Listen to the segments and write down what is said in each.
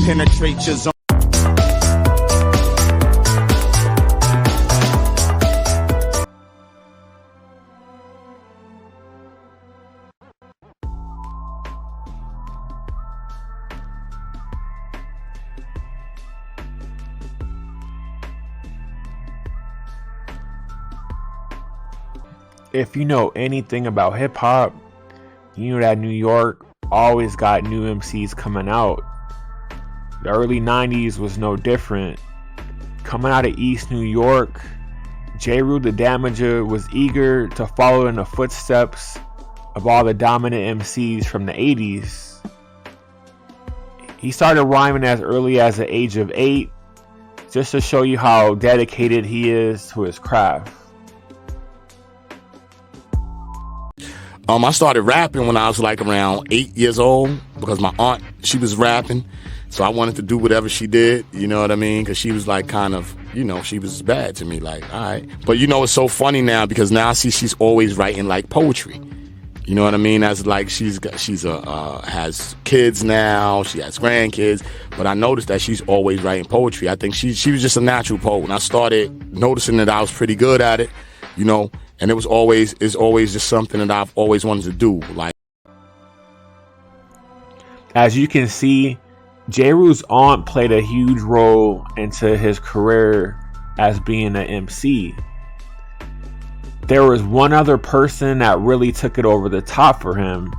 penetrate your zone. If you know anything about hip hop, you know that New York always got new MCs coming out. The early 90s was no different. Coming out of East New York, Jeru the Damaja was eager to follow in the footsteps of all the dominant MCs from the 80s. He started rhyming as early as the age of 8, just to show you how dedicated he is to his craft. I started rapping when I was like around 8 years old because my aunt, she was rapping. So I wanted to do whatever she did, you know what I mean? Because she was like kind of, you know, she was bad to me, like, all right. But you know, it's so funny now because now I see she's always writing like poetry. You know what I mean? As like has kids now, she has grandkids, but I noticed that she's always writing poetry. I think she was just a natural poet. And I started noticing that I was pretty good at it, you know, and it's always just something that I've always wanted to do. Like, as you can see, Jeru's aunt played a huge role into his career as being an MC. There was one other person that really took it over the top for him,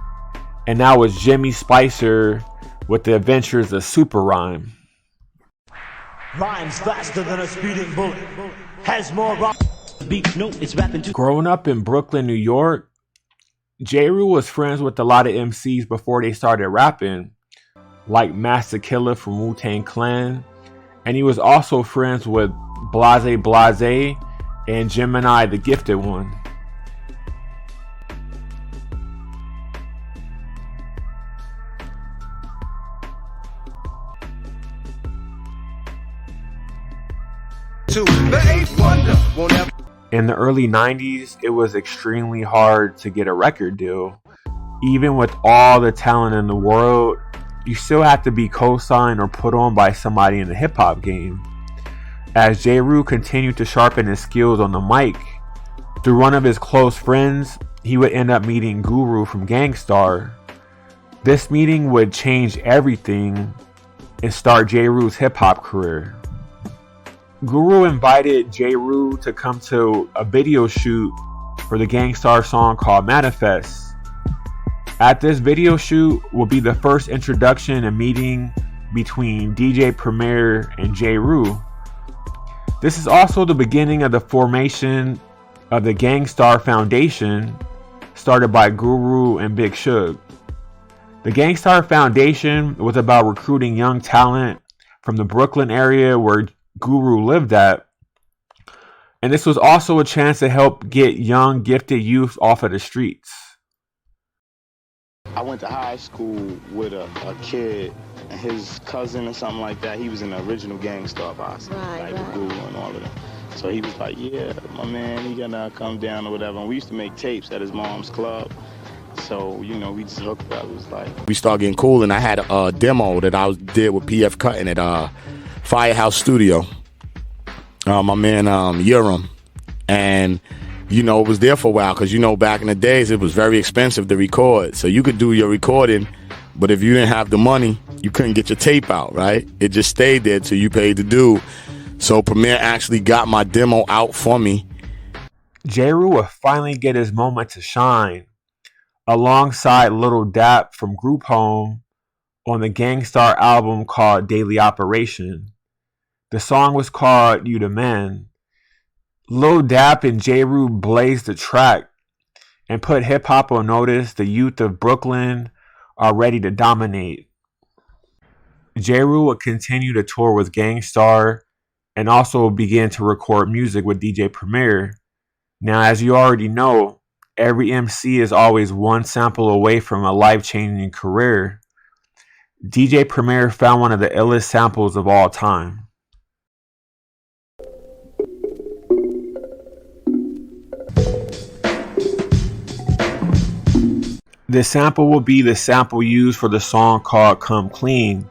and that was Jimmy Spicer with the Adventures of Super Rhyme. Rhymes faster than a speeding bullet, has more rhyme. Beat, no, it's rapping too. Growing up in Brooklyn, New York, Jeru was friends with a lot of MCs before they started rapping, like Master Killer from Wu-Tang Clan, and he was also friends with Blase Blase and Gemini the Gifted One. In the early 90s, it was extremely hard to get a record deal. Even with all the talent in the world, you still have to be co-signed or put on by somebody in the hip-hop game. As Jeru continued to sharpen his skills on the mic, through one of his close friends, he would end up meeting Guru from Gang Starr. This meeting would change everything and start Jeru's hip-hop career. Guru invited Jeru to come to a video shoot for the Gang Starr song called Manifest. At this video shoot will be the first introduction and meeting between DJ Premier and Jeru. This is also the beginning of the formation of the Gang Starr Foundation, started by Guru and Big Shug. The Gang Starr Foundation was about recruiting young talent from the Brooklyn area where Guru lived at, and this was also a chance to help get young, gifted youth off of the streets. I went to high school with a kid and his cousin or something like that. He was in the original Gang Starr box, like Guru and all of them. So he was like, yeah, my man, he gonna come down or whatever. And we used to make tapes at his mom's club. So, you know, we just hooked up. It was like, we started getting cool, and I had a demo that I did with PF Cutting at Firehouse Studio. My man Jeru. And you know, it was there for a while because, you know, back in the days, it was very expensive to record. So you could do your recording, but if you didn't have the money, you couldn't get your tape out, right? It just stayed there till you paid the due. So Premier actually got my demo out for me. Jeru would finally get his moment to shine alongside Lil Dap from Group Home on the Gang Starr album called Daily Operation. The song was called You the Man. Lil Dap and Jeru blazed the track and put hip-hop on notice. The youth of Brooklyn are ready to dominate. Jeru would continue to tour with Gang Starr and also began to record music with DJ Premier. Now, as you already know, every MC is always one sample away from a life-changing career. DJ Premier found one of the illest samples of all time. This sample will be the sample used for the song called Come Clean.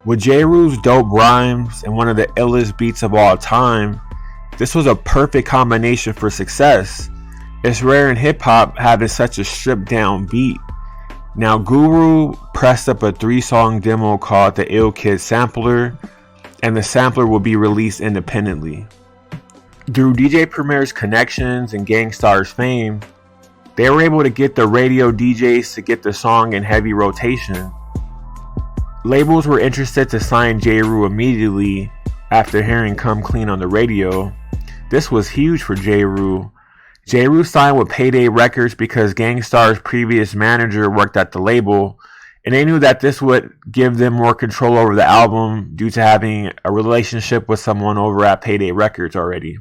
With Jeru's dope rhymes and one of the illest beats of all time, this was a perfect combination for success. It's rare in hip hop having such a stripped down beat. Now Guru pressed up a 3-song demo called the Ill Kid Sampler, and the sampler will be released independently. Through DJ Premier's connections and Gang Starr's fame, they were able to get the radio DJs to get the song in heavy rotation. Labels were interested to sign Jeru immediately after hearing Come Clean on the radio. This was huge for Jeru. Jeru signed with Payday Records because Gang Starr's previous manager worked at the label, and they knew that this would give them more control over the album due to having a relationship with someone over at Payday Records already.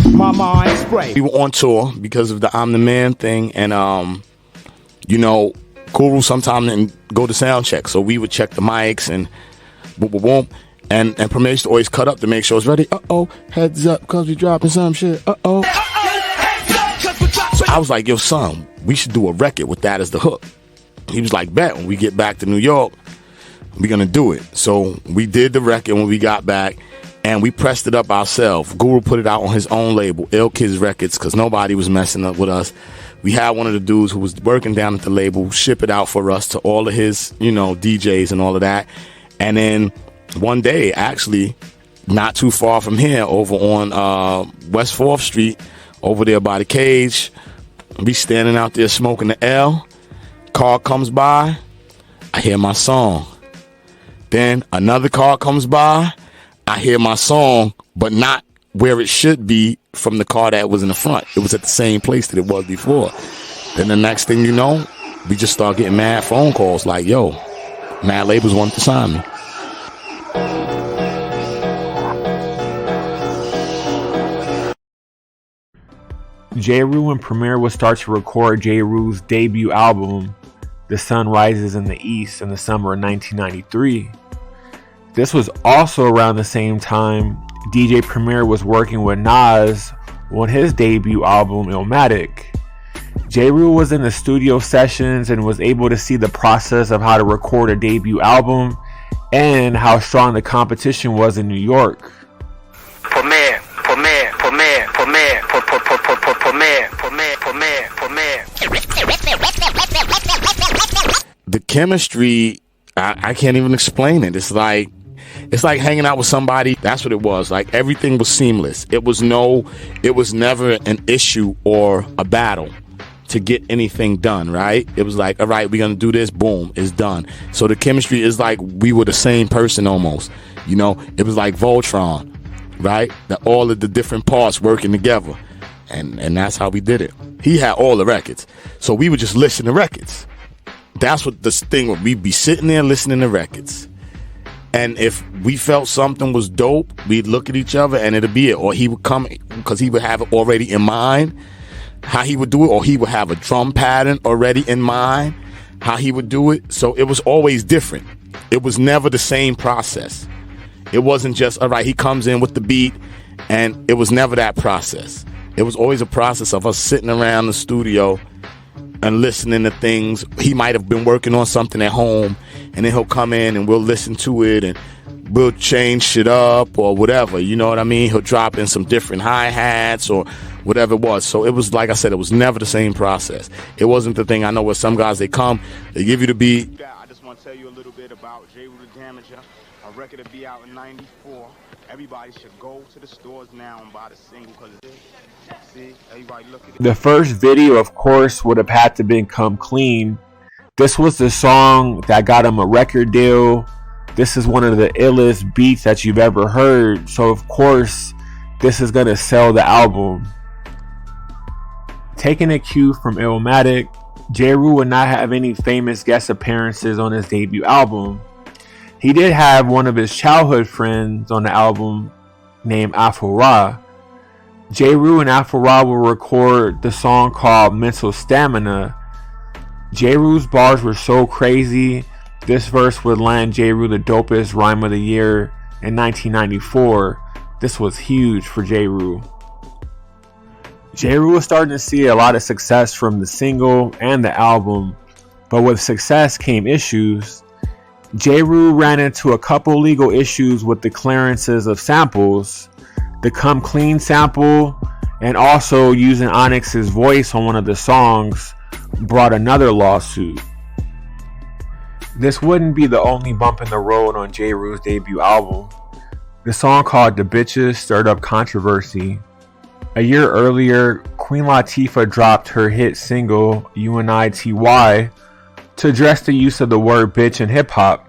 We were on tour because of the I'm the Man thing, and Guru sometimes didn't go to sound check, so we would check the mics and boom, boom, boom. And Premier used to always cut up to make sure it's ready. Heads up, cause we dropping some shit. So I was like, yo, son, we should do a record with that as the hook. He was like, bet, when we get back to New York, we're gonna do it. So we did the record when we got back, and we pressed it up ourselves. Guru put it out on his own label, Ill Kids Records, because nobody was messing up with us. We had one of the dudes who was working down at the label ship it out for us to all of his, DJs and all of that. And then one day, actually, not too far from here, over on West 4th Street, over there by the Cage, we standing out there smoking the L. Car comes by, I hear my song. Then another car comes by, I hear my song, but not where it should be from the car that was in the front. It was at the same place that it was before. Then the next thing you know, we just start getting mad phone calls like, yo, mad labels want to sign me. Jeru and Premier would start to record Jeru's debut album, The Sun Rises in the East, in the summer of 1993. This was also around the same time DJ Premier was working with Nas on his debut album, Illmatic. Jeru was in the studio sessions and was able to see the process of how to record a debut album and how strong the competition was in New York. The chemistry, I can't even explain it. It's like hanging out with somebody. That's what it was. Like, everything was seamless. It was never an issue or a battle to get anything done, right? It was like, all right, we're gonna do this, boom, it's done. So the chemistry is like we were the same person almost. It was like Voltron, right? All of the different parts working together. And that's how we did it. He had all the records, so we would just listen to records. That's what this thing would. We'd be sitting there listening to records. And if we felt something was dope, we'd look at each other and it'd be it. Or he would come, because he would have it already in mind, how he would do it. Or he would have a drum pattern already in mind, how he would do it. So it was always different. It was never the same process. It wasn't just, all right, he comes in with the beat, and it was never that process. It was always a process of us sitting around the studio and listening to things. He might have been working on something at home, and then he'll come in and we'll listen to it and we'll change shit up or whatever. You know what I mean? He'll drop in some different hi-hats or whatever it was. So it was, like I said, it was never the same process. It wasn't the thing. I know with some guys, they come, they give you the beat. I just want to tell you a little bit about Jeru the Damaja. A record to be out in 94. Everybody should go to the stores now and buy the single, because see, everybody look at it. The first video, of course, would have had to been Come Clean. This was the song that got him a record deal. This is one of the illest beats that you've ever heard. So, of course, this is going to sell the album. Taking a cue from Illmatic, Jeru would not have any famous guest appearances on his debut album. He did have one of his childhood friends on the album named Afro. Jeru and Afro will record the song called Mental Stamina. Jeru's bars were so crazy, this verse would land Jeru the dopest rhyme of the year in 1994. This was huge for Jeru. Jeru was starting to see a lot of success from the single and the album, but with success came issues. Jeru ran into a couple legal issues with the clearances of samples. The Come Clean sample and also using Onyx's voice on one of the songs brought another lawsuit. This wouldn't be the only bump in the road on Jeru's debut album. The song called "The Bitches" stirred up controversy. A year earlier, Queen Latifah dropped her hit single "UNITY" to address the use of the word bitch in hip-hop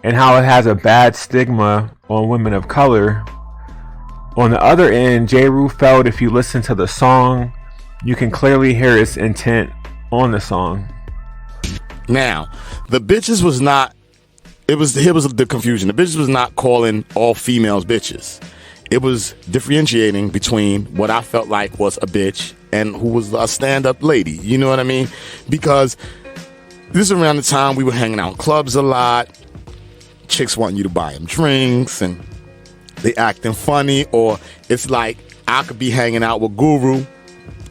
and how it has a bad stigma on women of color. On the other end, Jeru felt if you listen to the song, you can clearly hear its intent on the song. Now, the bitches was not, here was the confusion. The bitches was not calling all females bitches. It was differentiating between what I felt like was a bitch and who was a stand-up lady. You know what I mean? Because this is around the time we were hanging out in clubs a lot. Chicks wanting you to buy them drinks and they acting funny, or it's like I could be hanging out with Guru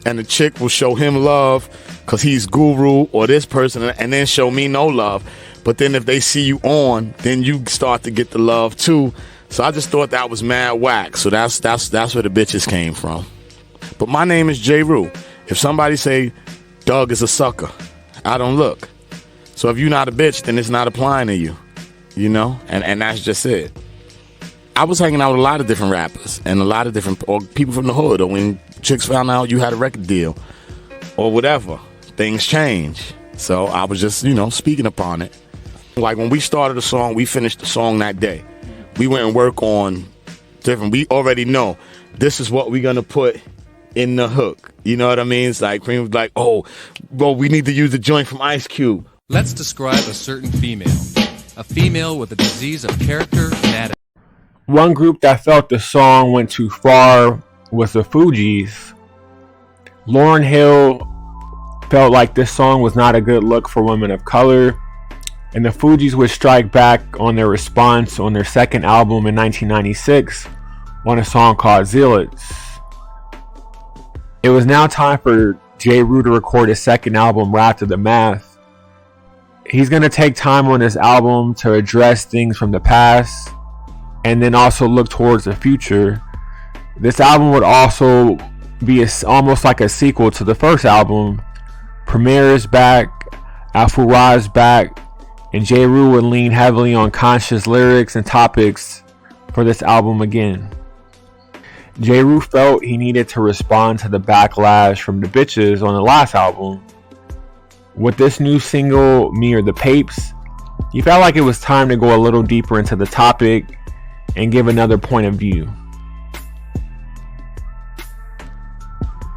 and the chick will show him love because he's Guru or this person, and then show me no love. But then if they see you on, then you start to get the love too. So I just thought that was mad whack. So that's where the bitches came from. But my name is Jeru. If somebody say Doug is a sucker, I don't look. So if you're not a bitch, then it's not applying to you, you know? And that's just it. I was hanging out with a lot of different rappers and a lot of different or people from the hood, or when chicks found out you had a record deal or whatever, things change. So I was just, speaking upon it. Like when we started the song, we finished the song that day. We went and work on different, we already know this is what we're going to put in the hook. You know what I mean? It's like, Cream was like, oh, well, we need to use the joint from Ice Cube. Let's describe a certain female. A female with a disease of character and attitude. One group that felt the song went too far was the Fugees. Lauryn Hill felt like this song was not a good look for women of color, and the Fugees would strike back on their response on their second album in 1996 on a song called Zealots. It was now time for Jeru to record his second album, Wrath of the Math. He's going to take time on this album to address things from the past and then also look towards the future. This album would also be almost like a sequel to the first album. Premier is back, Afura is back, and Jeru would lean heavily on conscious lyrics and topics for this album again. Jeru felt he needed to respond to the backlash from the bitches on the last album. With this new single, Me or the Papes, he felt like it was time to go a little deeper into the topic and give another point of view.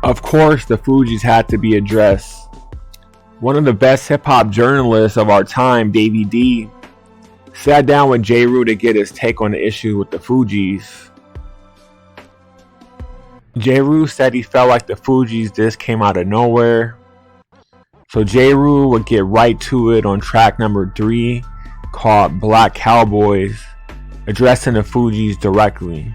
Of course, the Fugees had to be addressed. One of the best hip-hop journalists of our time, Davey D, sat down with Jeru to get his take on the issue with the Fugees. Jeru said he felt like the Fugees just came out of nowhere. So Jeru would get right to it on track number 3, called Black Cowboys, addressing the Fugees directly.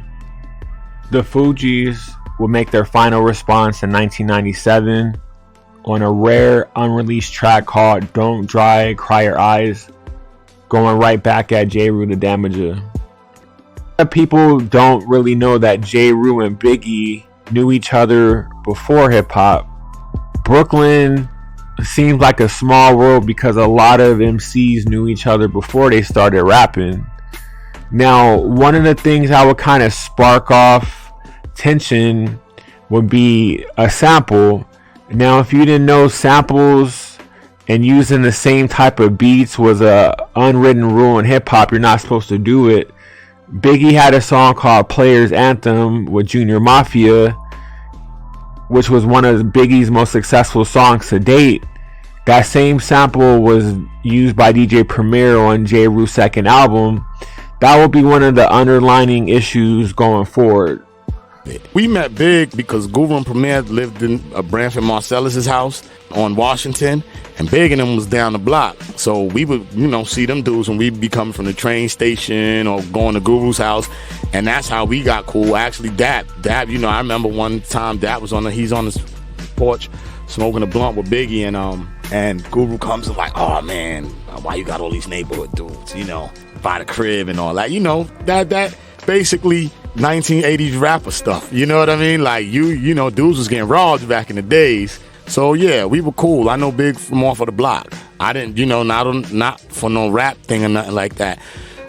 The Fugees would make their final response in 1997 on a rare unreleased track called Don't Dry Cry Your Eyes, going right back at Jeru the Damaja. People don't really know that Jeru and Biggie knew each other before hip-hop. Brooklyn seems like a small world because a lot of MCs knew each other before they started rapping. Now, one of the things that would kind of spark off tension would be a sample. Now, if you didn't know, samples and using the same type of beats was a unwritten rule in hip-hop. You're not supposed to do it. Biggie had a song called Players Anthem with Junior Mafia, which was one of Biggie's most successful songs to date. That same sample was used by DJ Premier on Jeru's second album. That will be one of the underlining issues going forward. We met Big because Guru and Premier lived in Branford Marcellus' house on Washington, and Big and them was down the block. So we would, see them dudes when we'd be coming from the train station or going to Guru's house, and that's how we got cool. Actually, Dap, I remember one time Dap was he's on his porch smoking a blunt with Biggie, and And Guru comes and like, oh man, why you got all these neighborhood dudes, you know, by the crib and all that, you know, that basically 1980s rapper stuff, you know what I mean? Like you know, dudes was getting robbed back in the days. So yeah, we were cool. I know Big from off of the block. I didn't, you know, not for no rap thing or nothing like that.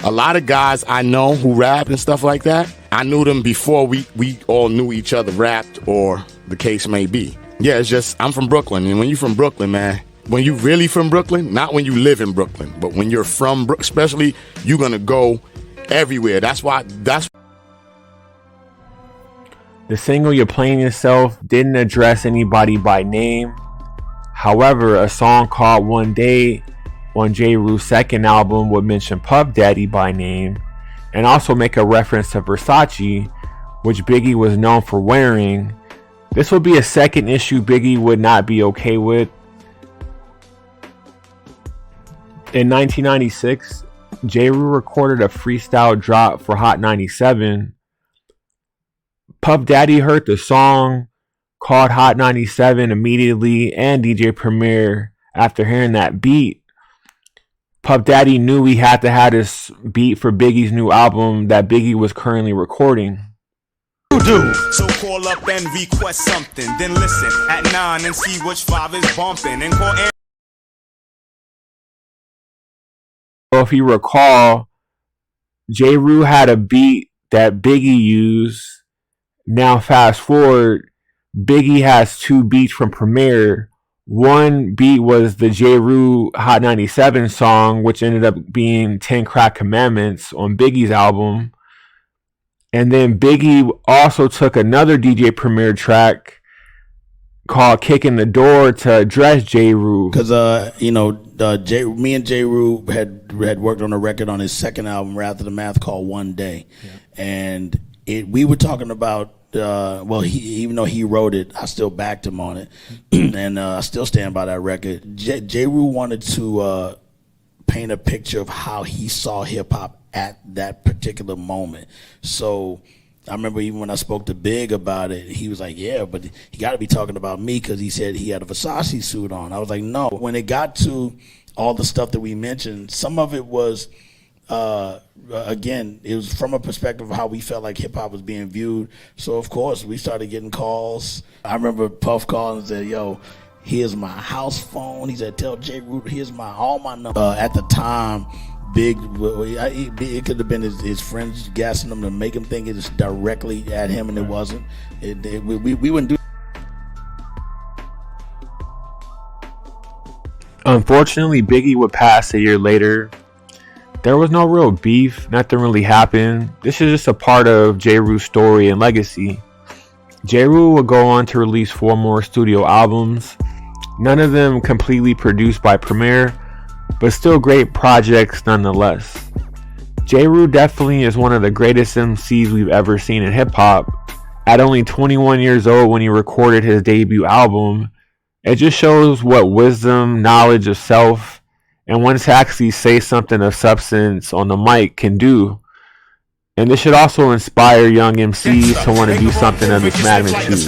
A lot of guys I know who rap and stuff like that, I knew them before we all knew each other rapped or the case may be. Yeah, it's just, I'm from Brooklyn, and when you from Brooklyn, man, when you really from Brooklyn, not when you live in Brooklyn, but when you're from Brooklyn, especially, you're gonna go everywhere. That's the single You're Playing Yourself didn't address anybody by name. However, a song called One Day on Jeru's second album would mention Puff Daddy by name and also make a reference to Versace, which Biggie was known for wearing. This would be a second issue Biggie would not be okay with. In 1996, Jeru recorded a freestyle drop for Hot 97. Puff Daddy heard the song called Hot 97 immediately, and DJ Premier after hearing that beat. Puff Daddy knew he had to have this beat for Biggie's new album that Biggie was currently recording. So call up and request something, then listen at 9 and see which 5 is bumping, and call. So if you recall, Jeru had a beat that Biggie used. Now fast forward, Biggie has 2 beats from Premier. One beat was the Jeru Hot 97 song, which ended up being 10 Crack Commandments on Biggie's album. And then Biggie also took another DJ Premier track called Kicking the Door to address Jeru. Because, you know, me and Jeru had worked on a record on his second album, Wrath of the Math, called One Day. Yeah. And we were talking about, well, even though he wrote it, I still backed him on it. And I still stand by that record. Jeru wanted to paint a picture of how he saw hip-hop at that particular moment. So I remember even when I spoke to Big about it, he was like, yeah, but he got to be talking about me because he said he had a Versace suit on. I was like, no. When it got to all the stuff that we mentioned, some of it was, again, it was from a perspective of how we felt like hip-hop was being viewed. So, of course, we started getting calls. I remember Puff calling and said, yo, here's my house phone. He said, tell Jeru, here's all my numbers. At the time, Big, it could have been his friends gassing him to make him think it was directly at him, and it wasn't. We wouldn't do. Unfortunately, Biggie would pass a year later. There was no real beef. Nothing really happened. This is just a part of Jeru's story and legacy. Jeru would go on to release 4 more studio albums, none of them completely produced by Premier, but still great projects nonetheless. Jeru definitely is one of the greatest MCs we've ever seen in hip-hop. At only 21 years old when he recorded his debut album, it just shows what wisdom, knowledge of self, and when to actually say something of substance on the mic can do. And this should also inspire young MCs to want to do something of this magnitude.